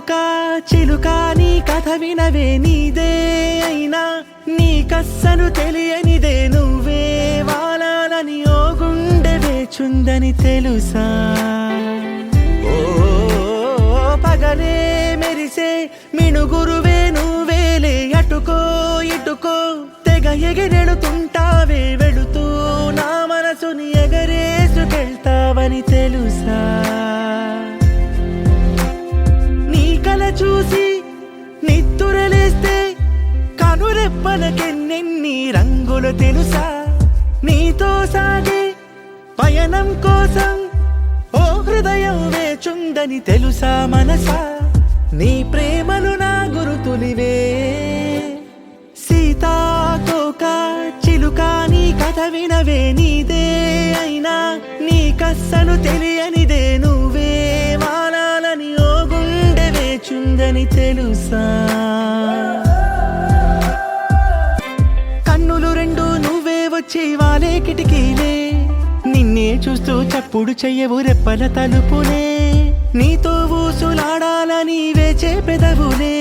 తోక చిలుక నీ కథ వినవే నీదే అయినా నీ కస్సను తెలియనిదే నువ్వే వాలాలని ఓ గుండె వేచుందని తెలుసా ఓ పగలే మెరిసే మిణుగురువే నువ్వేలే అటుకో ఇటుకో తెగ ఎగిరెడుతుంటావే వెళుతూ నా మనసుని ఎగరేసుకెళ్తావని తెలుసా నీ కల చూసి నిత్తురలేస్తే కనురెప్పలకెన్నెన్ని రంగులు తెలుసా నీతో సాగే పయనం కోసం ఓ హృదయం వేచుందని తెలుసా మనసా నీ ప్రేమలు నా గురుతులివే సీతాకోక చిలుక నీ కథ వినవే నీదే అయినా నీ కస్సను తెలియనిదే నువ్వే వాలాలని ఓ గుండె వేచుందని తెలుసా కన్నులు రెండు నువ్వే వచ్చి వాలే కిటికీలే నిన్నే చూస్తూ చప్పుడు చెయ్యవు రెప్పల తలుపులే నీతో ఊసులాడాలని వేచే పెదవులే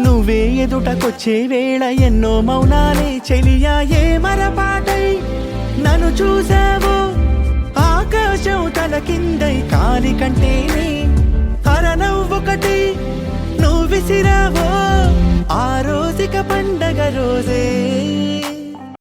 నువ్వే ఎదుటకొచ్చే వేళ ఎన్నో మౌనాలే చెలియా ఏ మరపాటై నన్ను చూసావో ఆకాశం తల కిందై కాలి కంటేనే అరనవ్వొకటి నువ్వు విసిరావో ఆ రోజుక పండగ రోజే